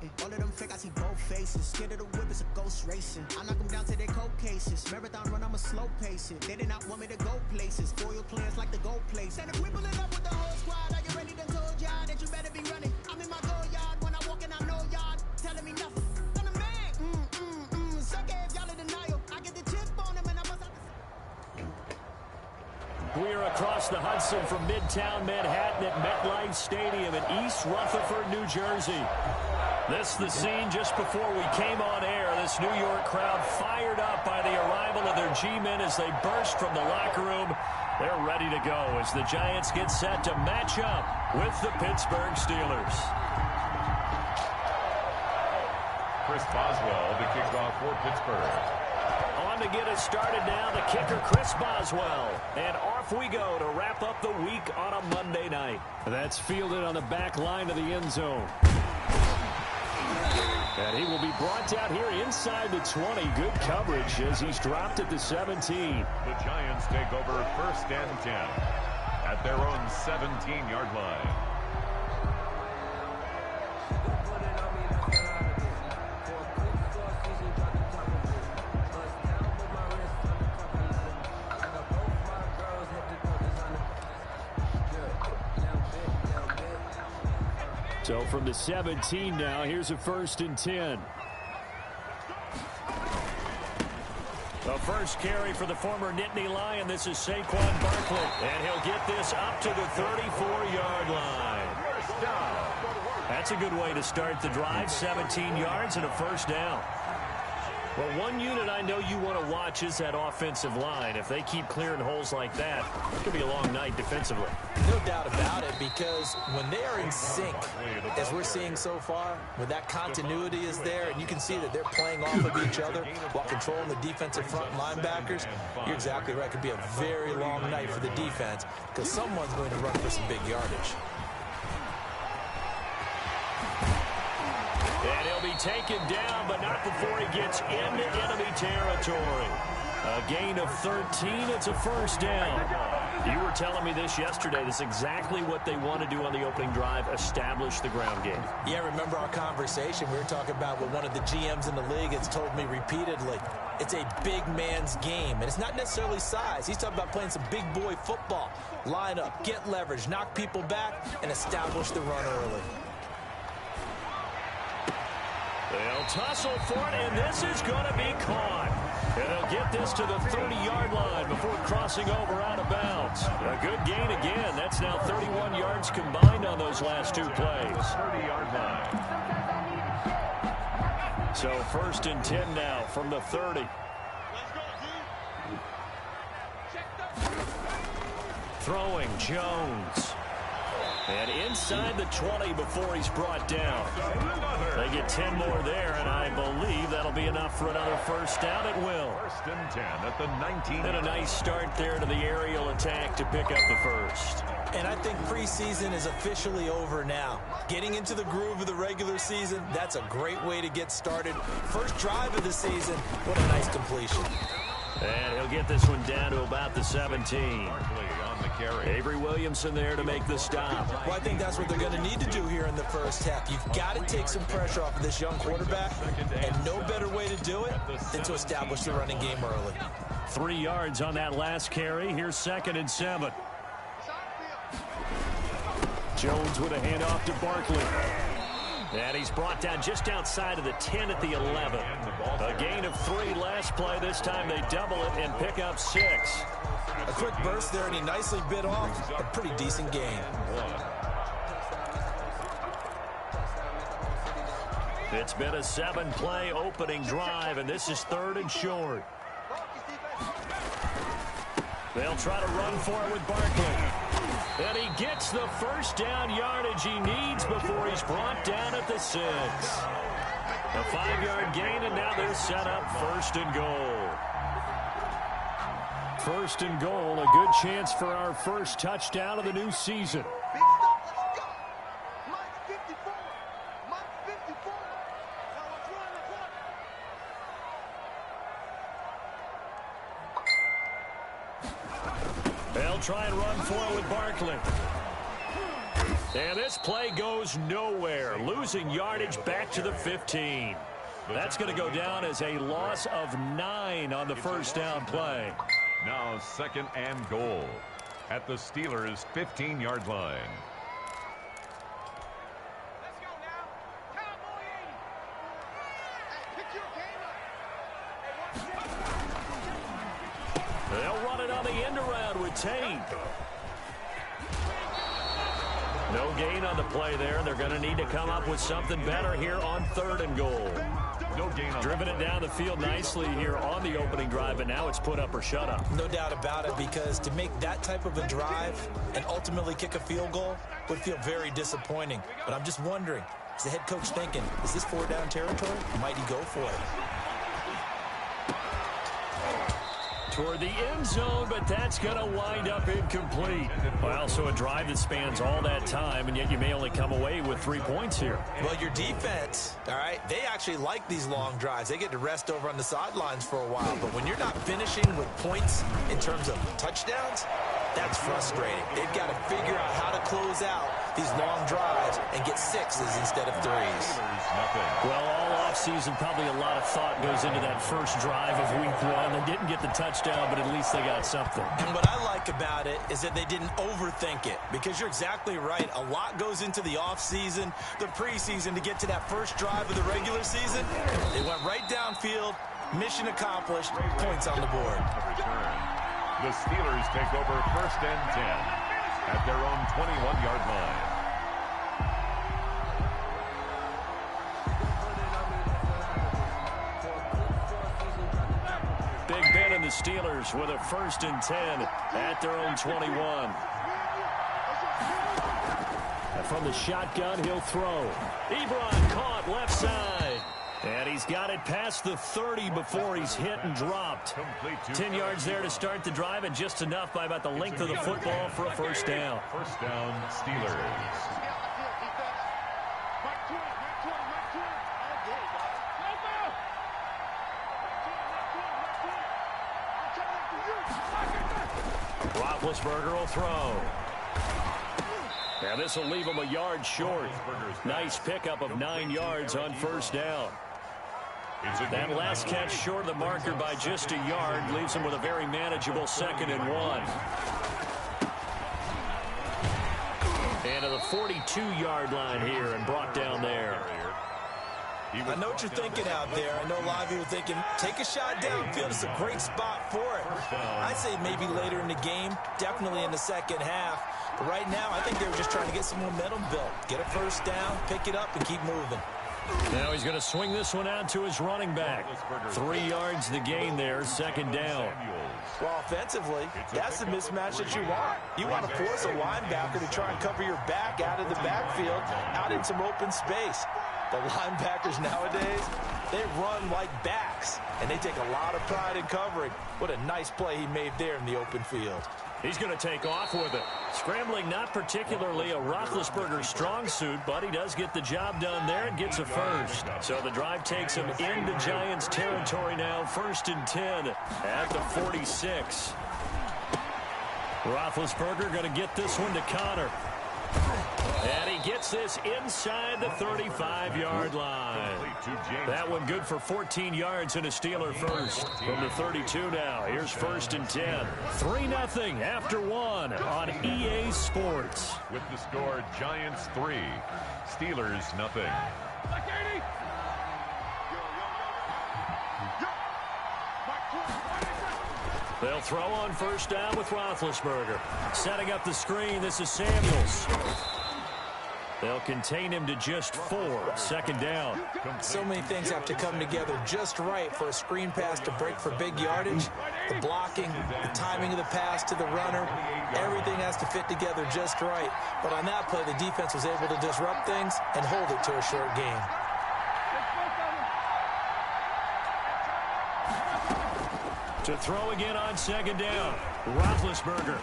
popping. All of them fake, I see both faces. Scared of the whip, it's a ghost racing. I knock them down to their cold cases. Marathon run, I'ma slow pace it. They did not want me to go places. Foil plans like the gold place. And if we pulling up with the whole squad, are you ready? Done told y'all that you better be running. I'm in my go yard when I walk in, I know y'all telling me nothing. I'm the man. Suck it if y'all in denial. I get the chip on them and I must have We're across the Hudson from Midtown Manhattan at MetLife Stadium in East Rutherford, New Jersey. This the scene just before we came on air. This New York crowd fired up by the arrival of their G-men as they burst from the locker room. They're ready to go as the Giants get set to match up with the Pittsburgh Steelers. Chris Boswell, the kickoff for Pittsburgh. On to get us started now, the kicker Chris Boswell. And off we go to wrap up the week on a Monday night. That's fielded on the back line of the end zone. And he will be brought down here inside the 20. Good coverage as he's dropped at the 17. The Giants take over 1st and 10 at their own 17-yard line. So from the 17 now, here's a 1st and 10. The first carry for the former Nittany Lion. This is Saquon Barkley. And he'll get this up to the 34-yard line. That's a good way to start the drive. 17 yards and a 1st down. Well, one unit I know you want to watch is that offensive line. If they keep clearing holes like that, it could be a long night defensively. No doubt about it, because when they are in sync, as we're seeing so far, when that continuity is there, and you can see that they're playing off of each other while controlling the defensive front linebackers, you're exactly right. It could be a very long night for the defense because someone's going to run for some big yardage. And he'll be taken down, but not before he gets into enemy territory. A gain of 13. It's a 1st down. You were telling me this yesterday. This is exactly what they want to do on the opening drive, establish the ground game. Yeah, remember our conversation. We were talking about what one of the GMs in the league has told me repeatedly. It's a big man's game, and it's not necessarily size. He's talking about playing some big boy football. Line up, get leverage, knock people back, and establish the run early. They'll tussle for it, and this is going to be caught. And they'll get this to the 30-yard line before crossing over out of bounds. A good gain again. That's now 31 yards combined on those last two plays. 30-yard line. So 1st and 10 now from the 30. Throwing Jones. And inside the 20 before he's brought down. They get 10 more there, and I believe that'll be enough for another 1st down. It will. 1st and 10 at the 19. And a nice start there to the aerial attack to pick up the 1st. And I think preseason is officially over now. Getting into the groove of the regular season, that's a great way to get started. First drive of the season, what a nice completion. And he'll get this one down to about the 17. On the carry. Avery Williamson there to make the stop. Well, I think that's what they're going to need to do here in the 1st half. You've got to take some pressure off of this young quarterback, and no better way to do it than to establish the running game early. 3 yards on that last carry. Here's 2nd and 7. Jones with a handoff to Barkley. And he's brought down just outside of the 10 at the 11. A gain of 3 last play. This time they double it and pick up 6. A quick burst there, and he nicely bit off a pretty decent gain. It's been a 7-play opening drive, and this is 3rd and short. They'll try to run for it with Barkley. And he gets the 1st down yardage he needs before he's brought down at the 6. A 5-yard gain, and now they're set up 1st and goal. 1st and goal, a good chance for our 1st touchdown of the new season. They'll try and run for it with Barkley. And this play goes nowhere, losing yardage back to the 15. That's going to go down as a loss of 9 on the first down play. Now 2nd and goal at the Steelers' 15-yard line. Let's go now. Cowboy 80. Hey, pick your game up. They'll run it on the end around with Tate. No gain on the play there. They're going to need to come up with something better here on 3rd and goal. No gain on Driven it down the field nicely here on the opening drive, and now it's put up or shut up. No doubt about it, because to make that type of a drive and ultimately kick a field goal would feel very disappointing. But I'm just wondering, is the head coach thinking, is this 4-down territory? Might he go for it? Toward the end zone, but that's going to wind up incomplete. Well, so a drive that spans all that time, and yet you may only come away with 3 points here. Well, your defense, all right, they actually like these long drives. They get to rest over on the sidelines for a while. But when you're not finishing with points in terms of touchdowns, that's frustrating. They've got to figure out how to close out these long drives and get 6s instead of 3s. Well, all offseason, probably a lot of thought goes into that first drive of week 1. They didn't get the touchdown, but at least they got something. And what I like about it is that they didn't overthink it, because you're exactly right. A lot goes into the offseason, the preseason, to get to that first drive of the regular season. They went right downfield, mission accomplished, points on the board. The Steelers take over 1st and 10 at their own 21-yard line. Big Ben and the Steelers with a 1st and 10 at their own 21. And from the shotgun, he'll throw. Ebron caught left side. And he's got it past the 30 before he's hit and dropped. 10 yards there to start the drive, and just enough by about the length of the football for a first down. First down, Steelers. Roethlisberger will throw. And this will leave him a yard short. Nice pickup of 9 yards on first down. That last catch short of the marker by just a yard leaves him with a very manageable 2nd and 1. And to the 42-yard line here and brought down there. I know what you're thinking out there. I know a lot of you are thinking, take a shot downfield. It's a great spot for it. I'd say maybe later in the game, definitely in the second half. But right now, I think they were just trying to get some momentum built. Get a first down, pick it up, and keep moving. Now he's going to swing this one out to his running back. 3 yards the gain there, 2nd down. Well, offensively, that's the mismatch that you want. You want to force a linebacker to try and cover your back out of the backfield, out in some open space. The linebackers nowadays, they run like backs, and they take a lot of pride in covering. What a nice play he made there in the open field. He's going to take off with it. Scrambling, not particularly a Roethlisberger strong suit, but he does get the job done there and gets a first. So the drive takes him into Giants territory now, 1st and 10 at the 46. Roethlisberger going to get this one to Connor. And he gets this inside the 35-yard line. That one good for 14 yards and a Steeler first. From the 32 now, here's 1st and 10. 3-0 after 1 on EA Sports. With the score, Giants 3, Steelers nothing. They'll throw on first down with Roethlisberger. Setting up the screen, this is Samuels. They'll contain him to just 4, 2nd down. So many things have to come together just right for a screen pass to break for big yardage. The blocking, the timing of the pass to the runner, everything has to fit together just right. But on that play, the defense was able to disrupt things and hold it to a short game. To throw again on 2nd down, Roethlisberger.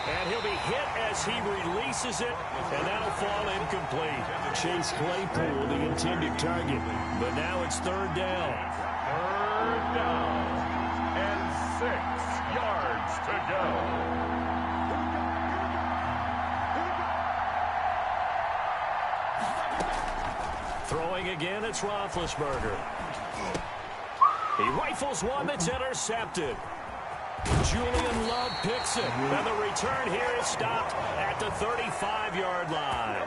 And he'll be hit as he releases it, and that'll fall incomplete. Chase Claypool, the intended target. But now it's 3rd down. 3rd down and 6 yards to go. Throwing again, it's Roethlisberger. He rifles one that's intercepted. Julian Love picks it. And the return here is stopped at the 35-yard line.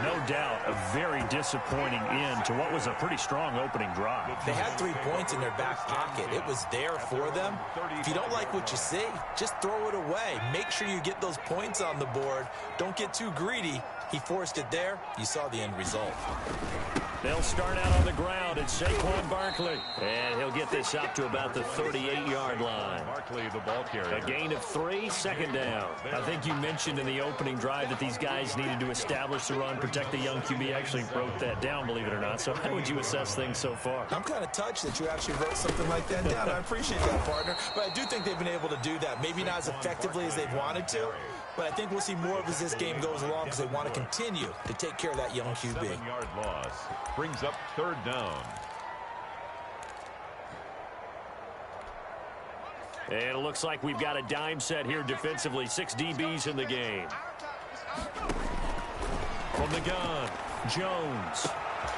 No doubt a very disappointing end to what was a pretty strong opening drive. They had 3 points in their back pocket. It was there for them. If you don't like what you see, just throw it away. Make sure you get those points on the board. Don't get too greedy. He forced it there. You saw the end result. They'll start out on the ground. It's Saquon Barkley. And he'll get this up to about the 38-yard line. Barkley, the ball carrier. A gain of 3, second down. I think you mentioned in the opening drive that these guys needed to establish the run, protect the young QB. Actually wrote that down, believe it or not. So how would you assess things so far? I'm kind of touched that you actually wrote something like that down. I appreciate that, partner. But I do think they've been able to do that. Maybe not as effectively as they've wanted to. But I think we'll see more of as this game goes along because they want to continue to take care of that young QB. 7-yard loss brings up third down. And it looks like we've got a dime set here defensively. 6 DBs in the game. From the gun, Jones.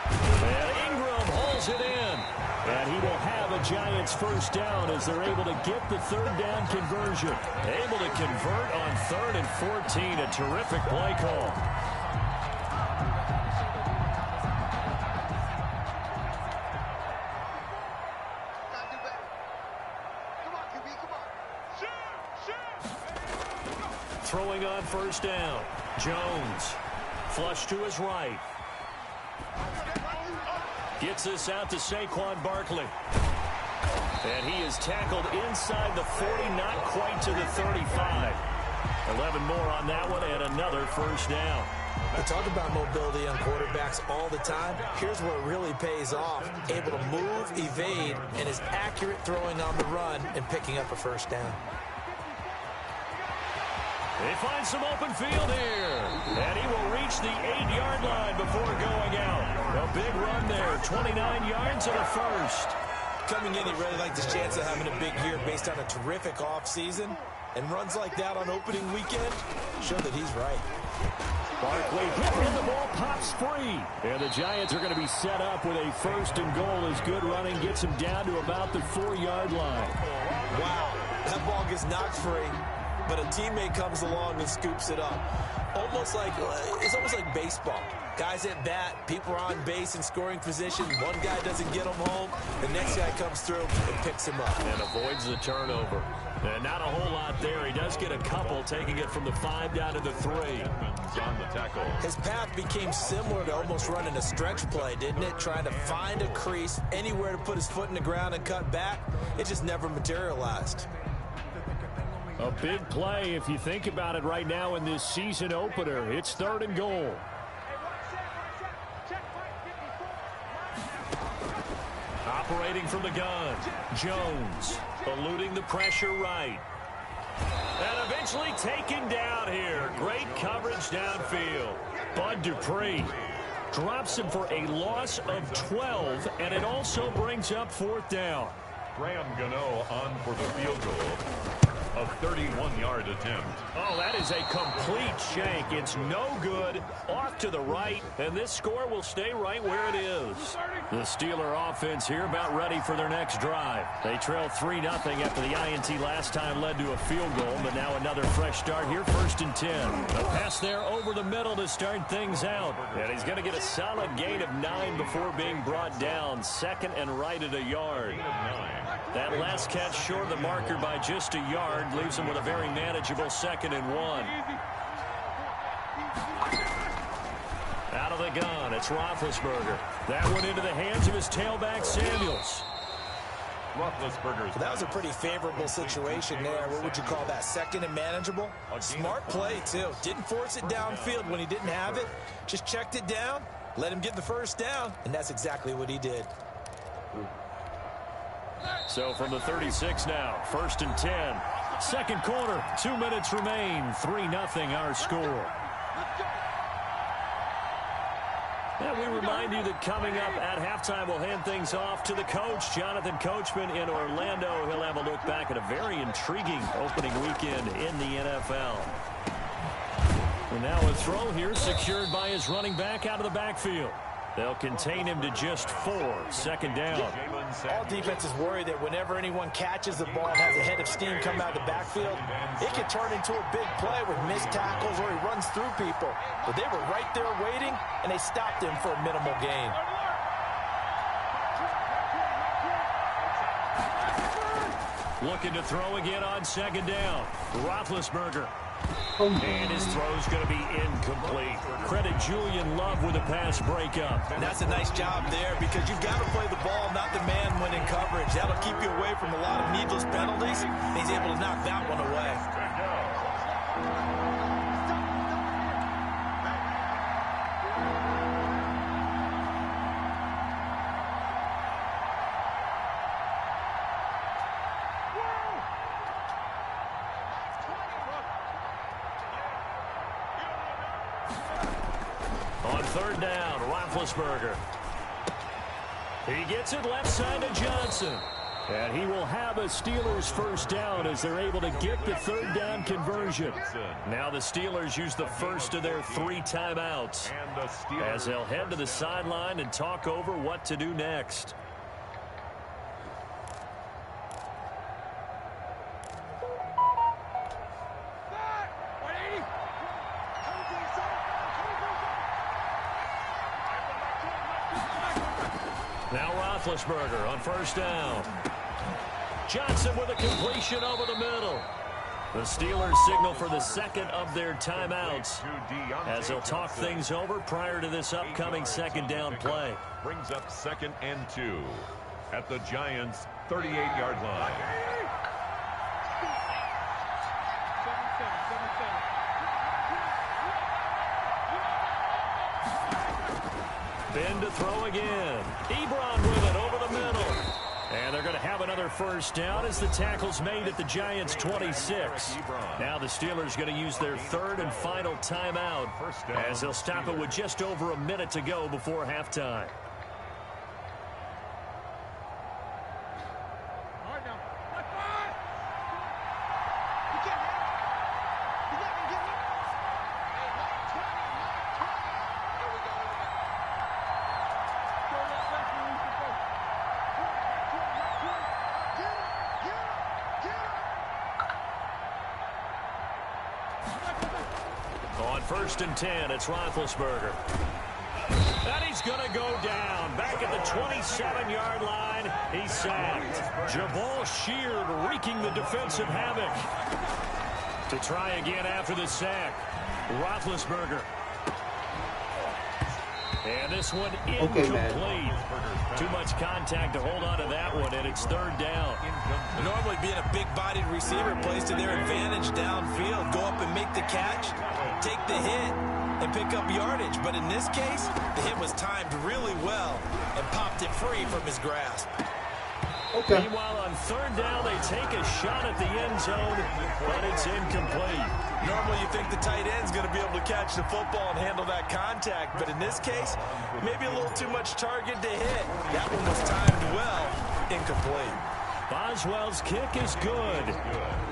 And Ingram hauls it in. And he will have a Giants first down as they're able to get the third down conversion. Able to convert on 3rd and 14. A terrific play call. Throwing on first down. Jones. Flush to his right. Gets this out to Saquon Barkley. And he is tackled inside the 40, not quite to the 35. 11 more on that one and another first down. We talk about mobility on quarterbacks all the time. Here's where it really pays off. Able to move, evade, and is accurate throwing on the run and picking up a first down. They find some open field here. And he will reach the 8-yard line before going out. A big run there, 29 yards and a first. Coming in, he really liked his chance of having a big year based on a terrific offseason. And runs like that on opening weekend show that he's right. Barkley hit and the ball pops free. And the Giants are going to be set up with a first and goal as good running gets him down to about the 4-yard line. Wow, that ball gets knocked free. But a teammate comes along and scoops it up. It's almost like baseball. Guys at bat, people are on base in scoring position. One guy doesn't get him home. The next guy comes through and picks him up. And avoids the turnover. And not a whole lot there. He does get a couple, taking it from the 5 down to the 3. On the tackle. His path became similar to almost running a stretch play, didn't it? Trying to find a crease, anywhere to put his foot in the ground and cut back. It just never materialized. A big play if you think about it right now in this season opener. It's 3rd and goal. Operating from the gun, Jones eluding the pressure right. And eventually taken down here. Great coverage downfield. Bud Dupree drops him for a loss of 12, and it also brings up 4th down. Graham Gano on for the field goal. A 31-yard attempt. Oh, that is a complete shank. It's no good. Off to the right, and this score will stay right where it is. The Steeler offense here about ready for their next drive. They trail 3-0 after the INT last time led to a field goal, but now another fresh start here, 1st and 10. A pass there over the middle to start things out. And he's going to get a solid gain of 9 before being brought down. 2nd and right at a yard. That last catch short of the marker by just a yard leaves him with a very manageable 2nd and 1. Out of the gun, it's Roethlisberger. That one into the hands of his tailback, Samuels. Roethlisberger's. That was a pretty favorable situation there. What would you call that? 2nd and manageable? Smart play, too. Didn't force it downfield when he didn't have it. Just checked it down, let him get the first down, and that's exactly what he did. So from the 36 now, 1st and 10. 2nd quarter, 2 minutes remain. 3-0 our score. And we remind you that coming up at halftime, we'll hand things off to the coach, Jonathan Coachman in Orlando. He'll have a look back at a very intriguing opening weekend in the NFL. And now a throw here secured by his running back out of the backfield. They'll contain him to just 4. Second down. All defenses worry that whenever anyone catches the ball and has a head of steam come out of the backfield, it can turn into a big play with missed tackles or he runs through people. But they were right there waiting, and they stopped him for a minimal gain. Looking to throw again on second down. Roethlisberger. And his throw's going to be incomplete. Credit Julian Love with a pass breakup. And that's a nice job there because you've got to play the ball, not the man when in coverage. That'll keep you away from a lot of needless penalties. He's able to knock that one away. On third down, Roethlisberger. He gets it left side to Johnson. And he will have a Steelers first down as they're able to get the third down conversion. Now the Steelers use the first of their 3 timeouts as they'll head to the sideline and talk over what to do next. Now Roethlisberger on first down. Johnson with a completion over the middle. The Steelers signal for the second of their timeouts as they'll talk things over prior to this upcoming second down play. Brings up 2nd and 2 at the Giants' 38-yard line. Ben to throw again. Ebron with it over the middle. And they're going to have another first down as the tackle's made at the Giants' 26. Now the Steelers going to use their third and final timeout as they'll stop it with just over a minute to go before halftime. On 1st and 10, it's Roethlisberger. And he's going to go down. Back at the 27-yard line, he's sacked. Jabal Sheard wreaking the defensive havoc. To try again after the sack, Roethlisberger. And this one incomplete. Too much contact to hold on to that one, and it's third down. Normally being a big-bodied receiver plays to their advantage downfield. Go up and make the catch, take the hit, and pick up yardage. But in this case, the hit was timed really well and popped it free from his grasp. Okay. Meanwhile, on third down, they take a shot at the end zone, but it's incomplete. Normally you think the tight end's going to be able to catch the football and handle that contact, but in this case, maybe a little too much target to hit. That one was timed well, incomplete. Boswell's kick is good.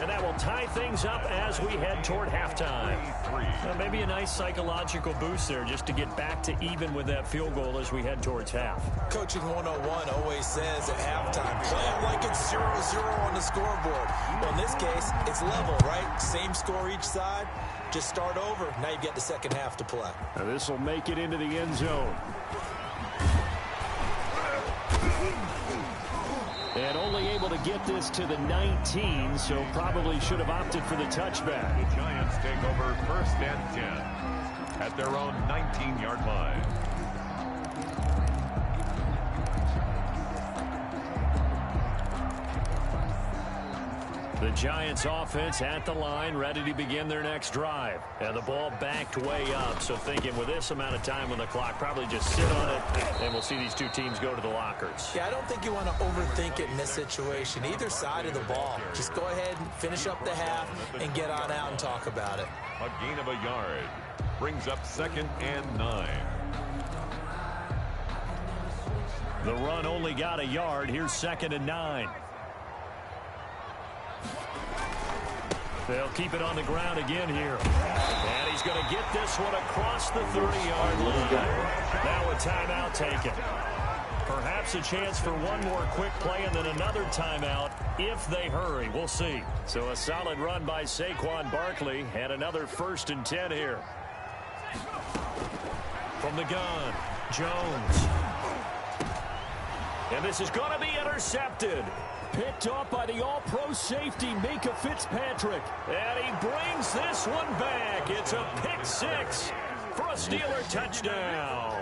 And that will tie things up as we head toward halftime. Maybe a nice psychological boost there just to get back to even with that field goal as we head towards half. Coaching 101 always says at halftime, play it like it's 0-0 on the scoreboard. Well, in this case, it's level, right? Same score each side. Just start over. Now you get the second half to play. Now this will make it into the end zone. And only able to get this to the 19, so probably should have opted for the touchback. The Giants take over 1st and 10 at their own 19-yard line. The Giants offense at the line, ready to begin their next drive. And the ball backed way up, so thinking with this amount of time on the clock, probably just sit on it, and we'll see these two teams go to the lockers. Yeah, I don't think you want to overthink it in this situation. Either side of the ball. Just go ahead and finish up the half and get on out and talk about it. A gain of a yard brings up 2nd and 9. The run only got a yard. Here's 2nd and 9. They'll keep it on the ground again here. And he's going to get this one across the 30-yard line. Now a timeout taken. Perhaps a chance for one more quick play and then another timeout if they hurry. We'll see. So a solid run by Saquon Barkley and another 1st and 10 here. From the gun, Jones. And this is going to be intercepted. Picked off by the all-pro safety, Micah Fitzpatrick. And he brings this one back. It's a pick 6 for a Steeler touchdown.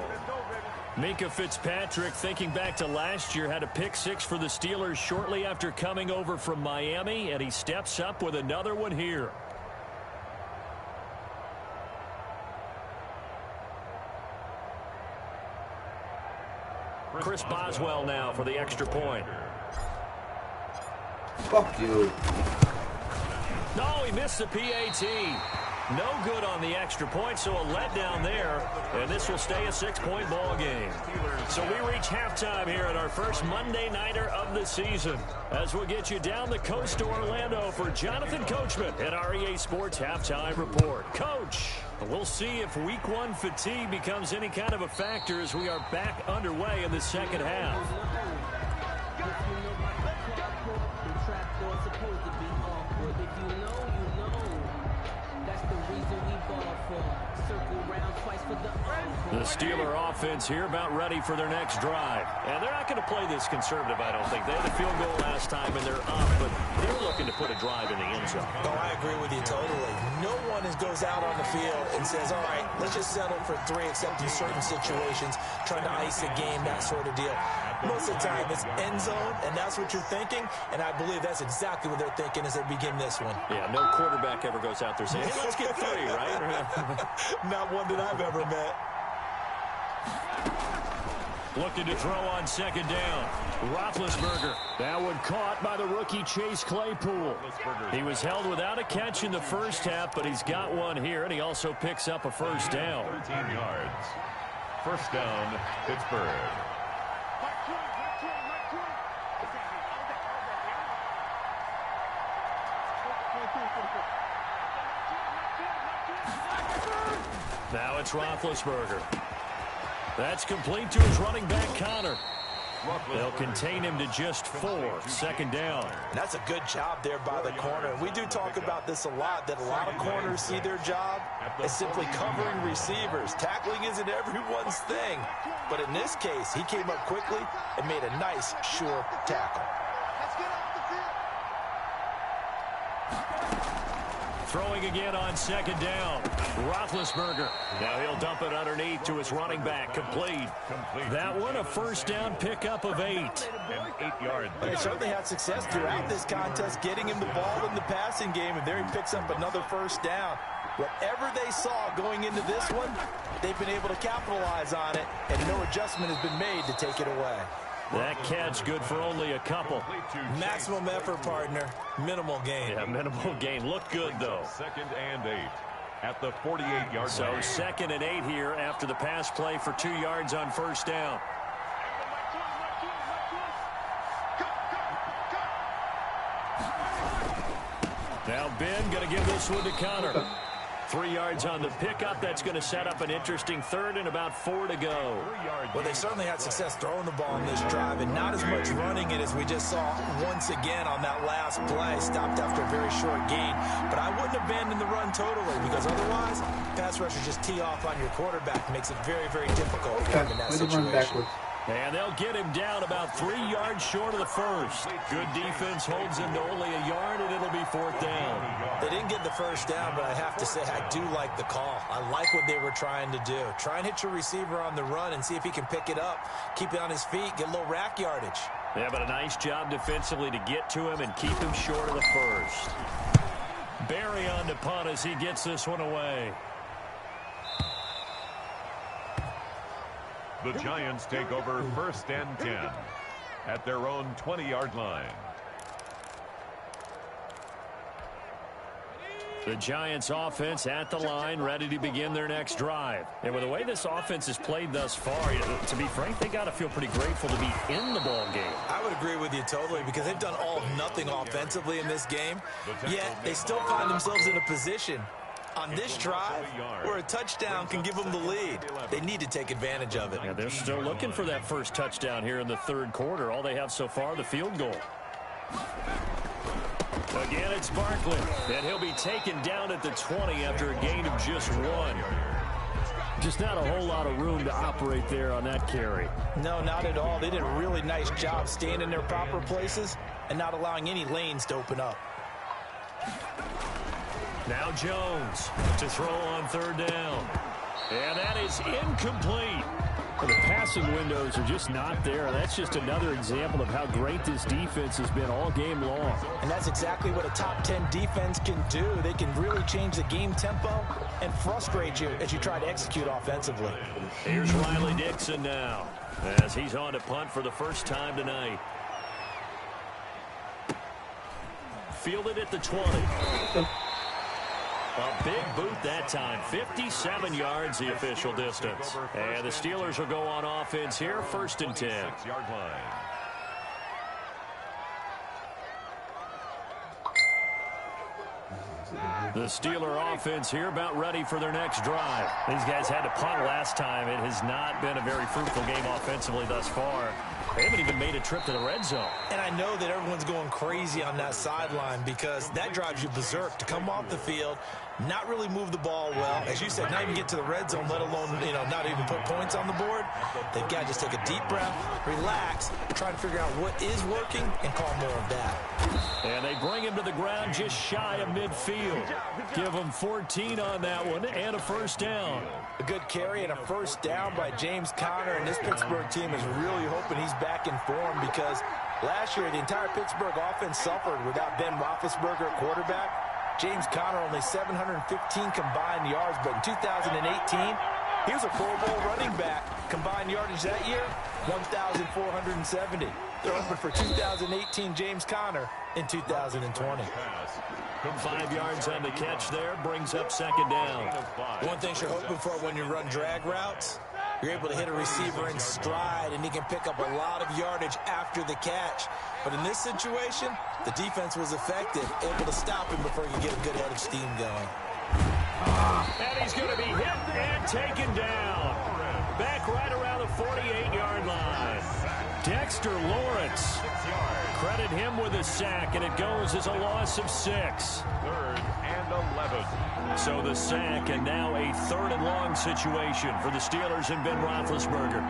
Micah Fitzpatrick, thinking back to last year, had a pick 6 for the Steelers shortly after coming over from Miami, and he steps up with another one here. Chris Boswell now for the extra point. Fuck you. No, he missed the PAT. No good on the extra point, so a letdown there, and this will stay a 6-point ball game. So we reach halftime here at our first Monday Nighter of the season, as we'll get you down the coast to Orlando for Jonathan Coachman at our EA Sports Halftime Report. Coach, we'll see if Week 1 fatigue becomes any kind of a factor as we are back underway in the second half. The Steeler offense here about ready for their next drive. And they're not going to play this conservative, I don't think. They had a field goal last time, and they're up, but they're looking to put a drive in the end zone. Oh, I agree with you totally. No one goes out on the field and says, all right, let's just settle for 3, except in certain situations, trying to ice a game, that sort of deal. Most of the time, it's end zone, and that's what you're thinking, and I believe that's exactly what they're thinking as they begin this one. Yeah, no quarterback ever goes out there saying, hey, let's get 3, right? Not one that I've ever met. Looking to throw on second down. Roethlisberger. That one caught by the rookie Chase Claypool. He was held without a catch in the first half, but he's got one here, and he also picks up a first down. 13 yards. First down, Pittsburgh. Now it's Roethlisberger. That's complete to his running back, Connor. They'll contain him to just 4. Second down. And that's a good job there by the corner. We do talk about this a lot, that a lot of corners see their job as simply covering receivers. Tackling isn't everyone's thing. But in this case, he came up quickly and made a nice, sure tackle. Throwing again on second down. Roethlisberger. Now he'll dump it underneath to his running back. Complete. That one a first down pickup of 8. And 8 yards. They certainly had success throughout this contest getting him the ball in the passing game, and there he picks up another first down. Whatever they saw going into this one, they've been able to capitalize on it, and no adjustment has been made to take it away. That catch good for only a couple. Maximum effort, partner. Minimal gain. Yeah, minimal gain. Looked good, though. Second and 8 at the 48-yard So line. second and 8 here after the pass play for 2 yards on first down. Now Ben going to give this one to Connor. 3 yards on the pickup. That's going to set up an interesting third and about 4 to go. Well, they certainly had success throwing the ball in this drive, and not as much running it as we just saw once again on that last play. Stopped after a very short gain. But I wouldn't abandon the run totally, because otherwise, pass rushers just tee off on your quarterback. Makes it very, very difficult for him in that situation. And they'll get him down about 3 yards short of the first. Good defense holds him to only a yard, and it'll be 4th down. They didn't get the first down, but I have to say I do like the call. I like what they were trying to do. Try and hit your receiver on the run and see if he can pick it up. Keep it on his feet, get a little rack yardage. Yeah, but a nice job defensively to get to him and keep him short of the first. Barry on to punt as he gets this one away. The Giants take over first and 10 at their own 20-yard line. The Giants offense at the line, ready to begin their next drive. And with the way this offense has played thus far, to be frank, they got to feel pretty grateful to be in the ball game. I would agree with you totally, because they've done all of nothing offensively in this game, yet they still find themselves in a position on this drive where a touchdown can give them the lead. They need to take advantage of it. Yeah, they're still looking for that first touchdown here in the third quarter. All they have so far, the field goal. Again, it's Barkley, and he'll be taken down at the 20 after a gain of just 1. Just not a whole lot of room to operate there on that carry. No, not at all. They did a really nice job staying in their proper places and not allowing any lanes to open up. Now Jones to throw on third down. And that is incomplete. Well, the passing windows are just not there. That's just another example of how great this defense has been all game long. And that's exactly what a top 10 defense can do. They can really change the game tempo and frustrate you as you try to execute offensively. Here's Riley Dixon now as he's on to punt for the first time tonight. Fielded at the 20. A big boot that time. 57 yards the official distance. And the Steelers will go on offense here, 1st and 10. 6-yard line. The Steeler offense here about ready for their next drive. These guys had to punt last time. It has not been a very fruitful game offensively thus far. They haven't even made a trip to the red zone. And I know that everyone's going crazy on that sideline because that drives you berserk to come off the field, not really move the ball well. As you said, not even get to the red zone, let alone, not even put points on the board. They've got to just take a deep breath, relax, try to figure out what is working, and call more of that. And they bring him to the ground just shy of midfield. Give him 14 on that one and a first down. A good carry and a first down by James Conner, and this Pittsburgh team is really hoping he's back in form because last year the entire Pittsburgh offense suffered without Ben Roethlisberger at quarterback. James Conner only 715 combined yards, but in 2018, he was a Pro Bowl running back. Combined yardage that year, 1,470. They're hoping for 2018 James Conner in 2020. 5 yards on the catch there, brings up 2nd down. One thing you're hoping for when you run drag routes, you're able to hit a receiver in stride, and he can pick up a lot of yardage after the catch. But in this situation, the defense was effective, able to stop him before he could get a good head of steam going. And he's going to be hit and taken down. Back right around the 48-yard line. Dexter Lawrence. Credit him with a sack, and it goes as a loss of 6. 3rd and 11. So the sack, and now a 3rd and long situation for the Steelers and Ben Roethlisberger.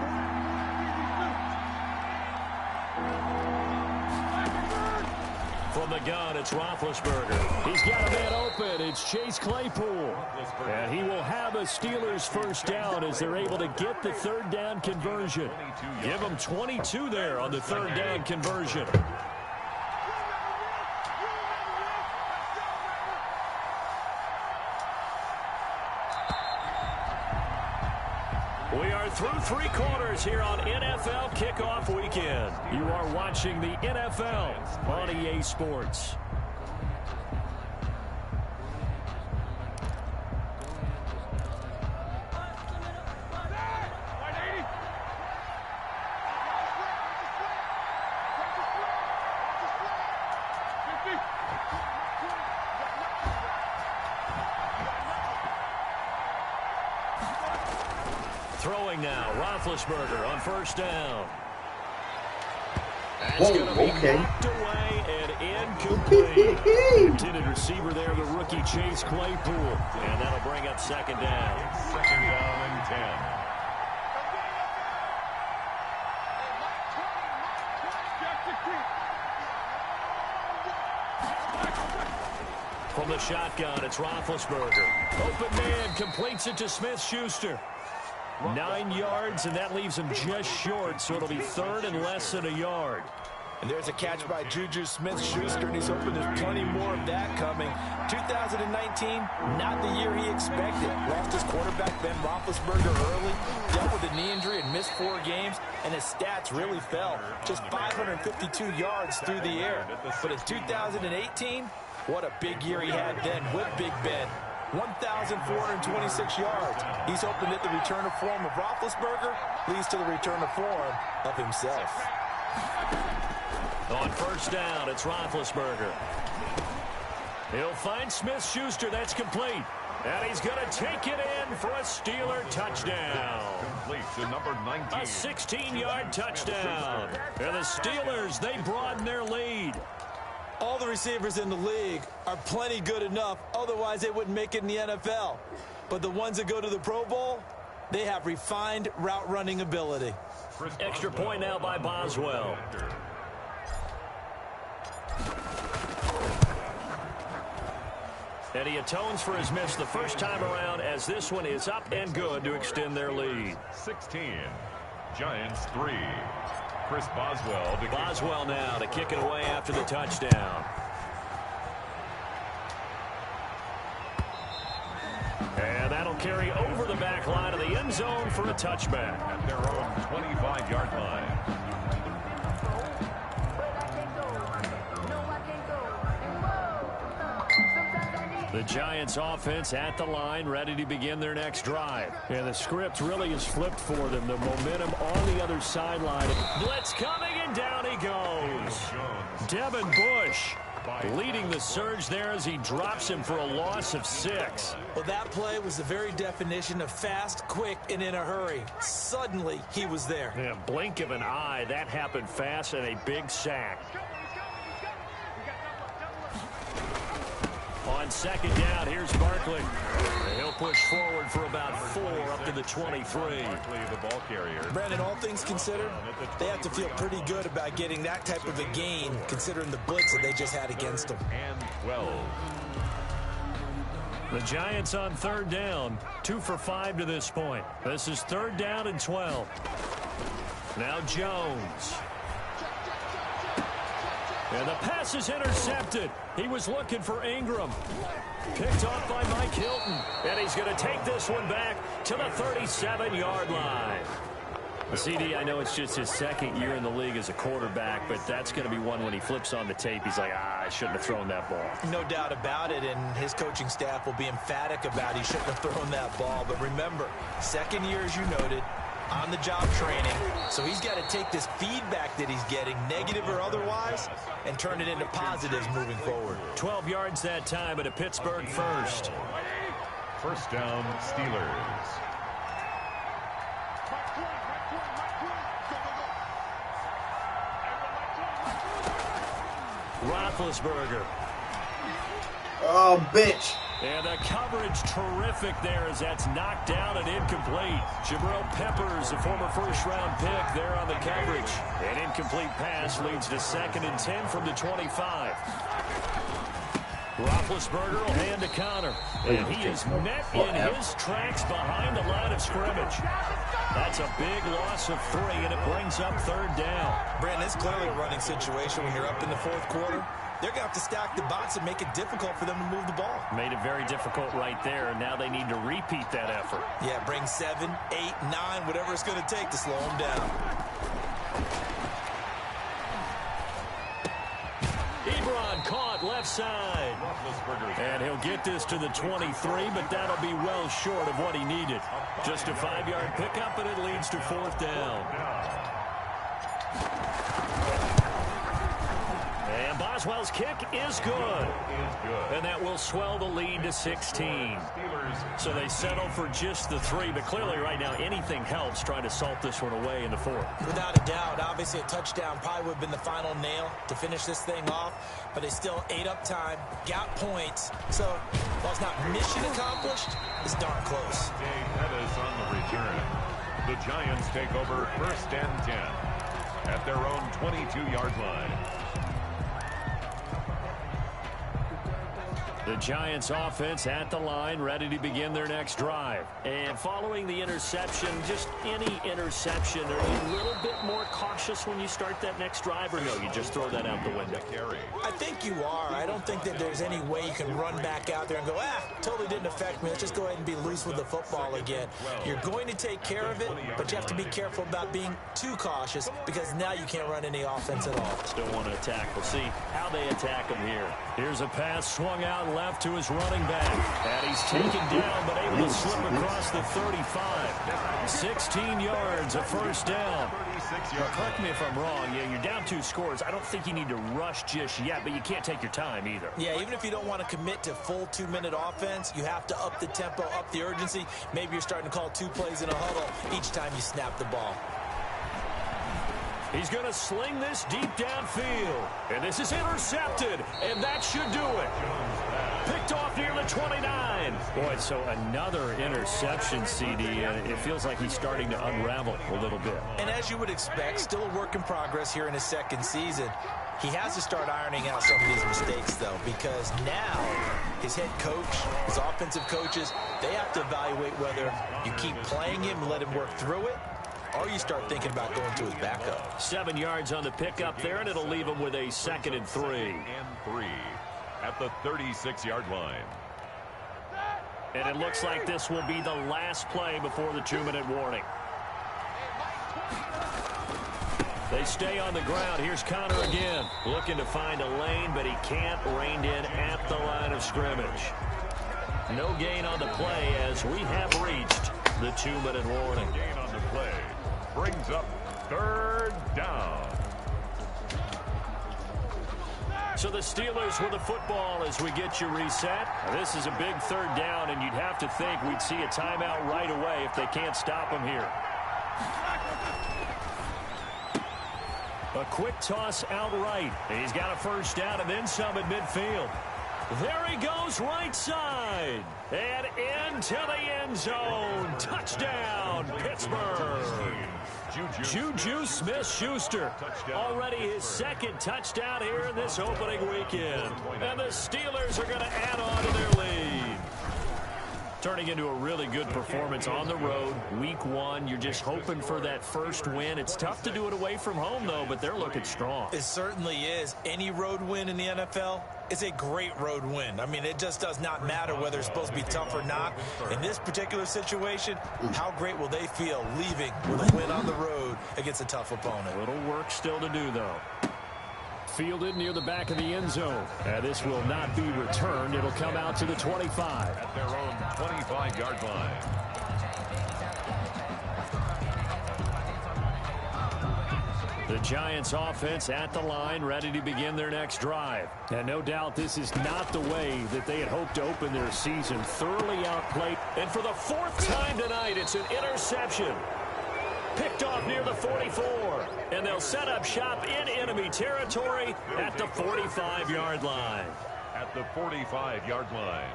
From the gun, it's Roethlisberger. He's got a man open. It's Chase Claypool. And he will have a Steelers first down as they're able to get the 3rd down conversion. Give them 22 there on the 3rd down conversion. We are through 3 quarters here on NFL Kickoff Weekend. You are watching the NFL on EA Sports. Throwing now, Roethlisberger on first down. That's going to be knocked away and incomplete. Intended receiver there, the rookie Chase Claypool. And that'll bring up 2nd down. 2nd down and 10. From the shotgun, it's Roethlisberger. Open man, completes it to Smith-Schuster. 9 yards, and that leaves him just short, so it'll be 3rd and less than a yard. And there's a catch by Juju Smith-Schuster, and he's hoping there's plenty more of that coming. 2019, not the year he expected. Lost his quarterback, Ben Roethlisberger, early. Dealt with a knee injury and missed 4 games, and his stats really fell. Just 552 yards through the air. But in 2018, What a big year he had then with Big Ben. 1,426 yards. He's hoping that the return of form of Roethlisberger leads to the return of form of himself. On first down, it's Roethlisberger. He'll find Smith-Schuster. That's complete. And he's going to take it in for a Steeler touchdown. Complete to number 19. A 16-yard touchdown. And the Steelers, they broaden their lead. All the receivers in the league are plenty good enough. Otherwise, they wouldn't make it in the NFL. But the ones that go to the Pro Bowl, they have refined route running ability. Extra point now by Boswell. And he atones for his miss the first time around, as this one is up and good to extend their lead. 16. Giants 3. Chris Boswell. Boswell now to kick it away after the touchdown. And that'll carry over the back line of the end zone for a touchback. At their own 25-yard line. The Giants offense at the line, ready to begin their next drive. And the script really is flipped for them. The momentum on the other sideline. Blitz coming, and down he goes. Devin Bush leading the surge there as he drops him for a loss of 6. Well, that play was the very definition of fast, quick, and in a hurry. Suddenly, he was there. Yeah, blink of an eye. That happened fast, and a big sack. On second down, here's Barkley. He'll push forward for about 4 up to the 23. Barkley, the ball carrier. Brandon, all things considered, they have to feel pretty good about getting that type of a gain, considering the blitz that they just had against them. And 12. The Giants on third down, 2 for 5 to this point. This is third down and 12. Now Jones. And the pass is intercepted. He was looking for Ingram. Picked off by Mike Hilton. And he's going to take this one back to the 37-yard line. CD, I know it's just his second year in the league as a quarterback, but that's going to be one when he flips on the tape. He's like, I shouldn't have thrown that ball. No doubt about it, and his coaching staff will be emphatic about he shouldn't have thrown that ball. But remember, second year, as you noted, on-the-job training. So he's got to take this feedback that he's getting, negative or otherwise, and turn it into positives moving forward. 12 yards that time, but a Pittsburgh first. First down, Steelers. Roethlisberger. Oh, bitch. And the coverage terrific there as that's knocked down and incomplete. Jabril Peppers, a former first-round pick, there on the coverage. An incomplete pass leads to 2nd and 10 from the 25. Roethlisberger will hand to Connor. And he is met in his tracks behind the line of scrimmage. That's a big loss of 3, and it brings up third down. Brandon, it's clearly a running situation when you're up in the fourth quarter. They're going to have to stack the box and make it difficult for them to move the ball. Made it very difficult right there, and now they need to repeat that effort. Yeah, bring 7, 8, 9, whatever it's going to take to slow them down. Ebron caught left side. And he'll get this to the 23, but that'll be well short of what he needed. Just a 5-yard pickup, and it leads to 4th down. And Boswell's kick is good. And that will swell the lead to 16. So they settle for just the 3, but clearly right now anything helps trying to salt this one away in the 4th. Without a doubt, obviously a touchdown probably would have been the final nail to finish this thing off, but they still ate up time, got points. So while it's not mission accomplished, it's darn close. Dave Pettis on the return. The Giants take over 1st and 10 at their own 22-yard line. The Giants offense at the line, ready to begin their next drive. And following the interception, just any interception, are you a little bit more cautious when you start that next drive, or no, you just throw that out the window? I think you are. I don't think that there's any way you can run back out there and go, totally didn't affect me. Let's just go ahead and be loose with the football again. You're going to take care of it, but you have to be careful about being too cautious because now you can't run any offense at all. Still want to attack. We'll see how they attack him here. Here's a pass swung out left to his running back. And he's taken down, but able to slip across the 35. 16 yards, a first down. Now, correct me if I'm wrong. Yeah, you're down 2 scores. I don't think you need to rush just yet, but you can't take your time either. Yeah, even if you don't want to commit to full 2-minute offense, you have to up the tempo, up the urgency. Maybe you're starting to call 2 plays in a huddle each time you snap the ball. He's going to sling this deep downfield. And this is intercepted. And that should do it. Picked off near the 29. Boy, so another interception, CD. And it feels like he's starting to unravel a little bit. And as you would expect, still a work in progress here in his second season. He has to start ironing out some of these mistakes, though, because now his head coach, his offensive coaches, they have to evaluate whether you keep playing him and let him work through it, or you start thinking about going to his backup. 7 yards on the pickup there, and it'll leave him with a 2nd and 3. At the 36-yard line. And it looks like this will be the last play before the 2-minute warning. They stay on the ground. Here's Connor again, looking to find a lane, but he can't. Reined in at the line of scrimmage. No gain on the play as we have reached the 2-minute warning. No gain on the play brings up 3rd down. So the Steelers with the football as we get you reset. This is a big 3rd down, and you'd have to think we'd see a timeout right away if they can't stop him here. A quick toss out right. He's got a first down and then some at midfield. There he goes right side. And into the end zone. Touchdown, Pittsburgh. Juju Smith-Schuster. Already his 2nd touchdown here in this opening weekend. And the Steelers are going to add on to their lead. Turning into a really good performance on the road. Week 1, you're just hoping for that first win. It's tough to do it away from home, though, but they're looking strong. It certainly is. Any road win in the NFL is a great road win. I mean, it just does not matter whether it's supposed to be tough or not. In this particular situation, how great will they feel leaving with a win on the road against a tough opponent? A little work still to do, though. Fielded near the back of the end zone. This will not be returned. It'll come out to the 25. At their own 25-yard line. The Giants offense at the line, ready to begin their next drive. And no doubt this is not the way that they had hoped to open their season. Thoroughly outplayed. And for the 4th time tonight, it's an interception. Picked off near the 44. And they'll set up shop in enemy territory at the 45-yard line. At the 45-yard line.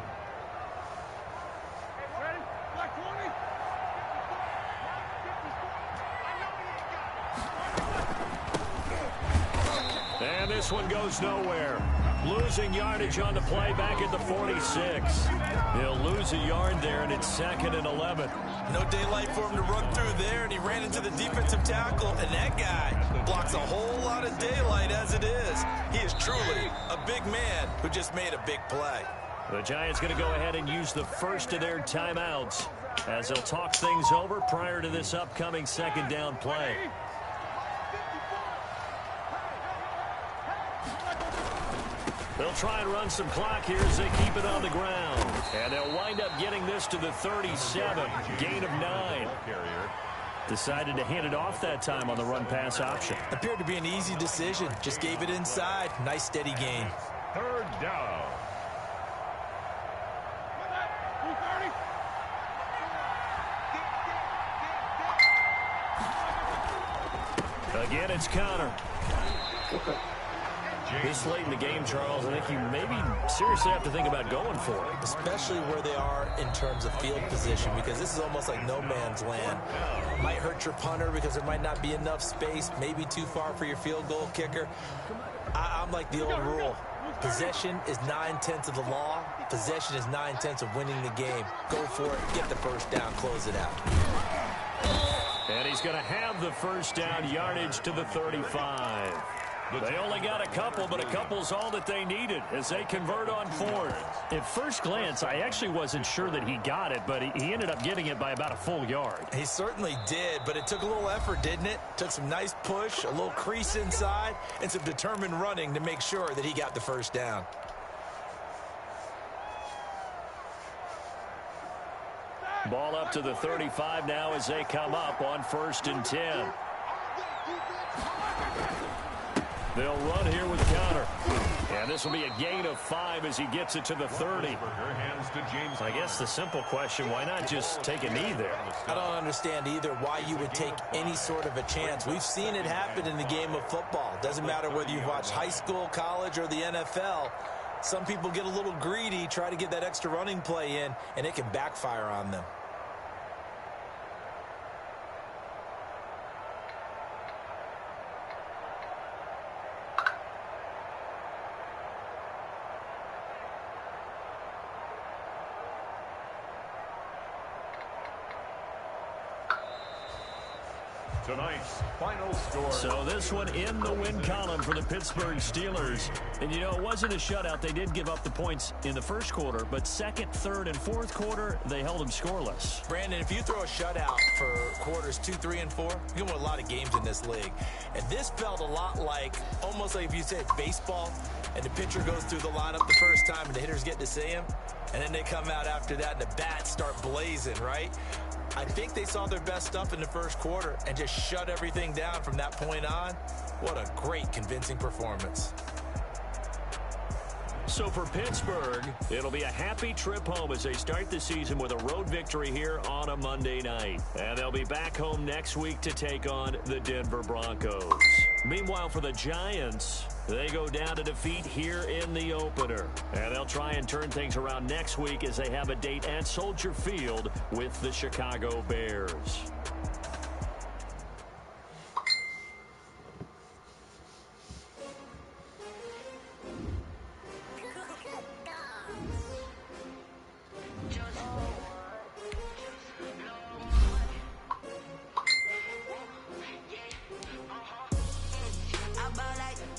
Ready? Black 20. And this one goes nowhere. Losing yardage on the play back at the 46. He'll lose a yard there, and it's 2nd and 11. No daylight for him to run through there, and he ran into the defensive tackle, and that guy blocks a whole lot of daylight as it is. He is truly a big man who just made a big play. The Giants going to go ahead and use the first of their timeouts as they'll talk things over prior to this upcoming 2nd down play. They'll try and run some clock here as they keep it on the ground. And they'll wind up getting this to the 37. Gain of 9. Decided to hand it off that time on the run-pass option. Appeared to be an easy decision. Just gave it inside. Nice, steady gain. 3rd down. Again, it's Connor. This late in the game, Charles, I think you maybe seriously have to think about going for it. Especially where they are in terms of field position, because this is almost like no man's land. Might hurt your punter because there might not be enough space, maybe too far for your field goal kicker. I'm like the old rule. Possession is 9/10 of the law. Possession is 9/10 of winning the game. Go for it. Get the first down. Close it out. And he's going to have the first down, yardage to the 35. They only got a couple, but a couple's all that they needed as they convert on fourth. At first glance, I actually wasn't sure that he got it, but he ended up getting it by about a full yard. He certainly did, but it took a little effort, didn't it? Took some nice push, a little crease inside, and some determined running to make sure that he got the first down. Ball up to the 35 now as they come up on 1st and 10. They'll run here with counter. And this will be a gain of 5 as he gets it to the 30. I guess the simple question, why not just take a knee there? I don't understand either why you would take any sort of a chance. We've seen it happen in the game of football. Doesn't matter whether you watch high school, college, or the NFL. Some people get a little greedy, try to get that extra running play in, and it can backfire on them. Tonight's final score. So this one in the win column for the Pittsburgh Steelers. And, you know, it wasn't a shutout. They did give up the points in the first quarter, but second, third, and fourth quarter, they held them scoreless. Brandon, if you throw a shutout for quarters 2, 3, and 4, you're going to win a lot of games in this league. And this felt a lot like, almost like if you said baseball, and the pitcher goes through the lineup the first time and the hitters get to see him, and then they come out after that and the bats start blazing, right? I think they saw their best stuff in the first quarter and just shut everything down from that point on. What a great, convincing performance. So for Pittsburgh, it'll be a happy trip home as they start the season with a road victory here on a Monday night. And they'll be back home next week to take on the Denver Broncos. Meanwhile, for the Giants, they go down to defeat here in the opener. And they'll try and turn things around next week as they have a date at Soldier Field with the Chicago Bears.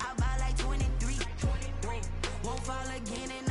I ball like 23. Won't fall again and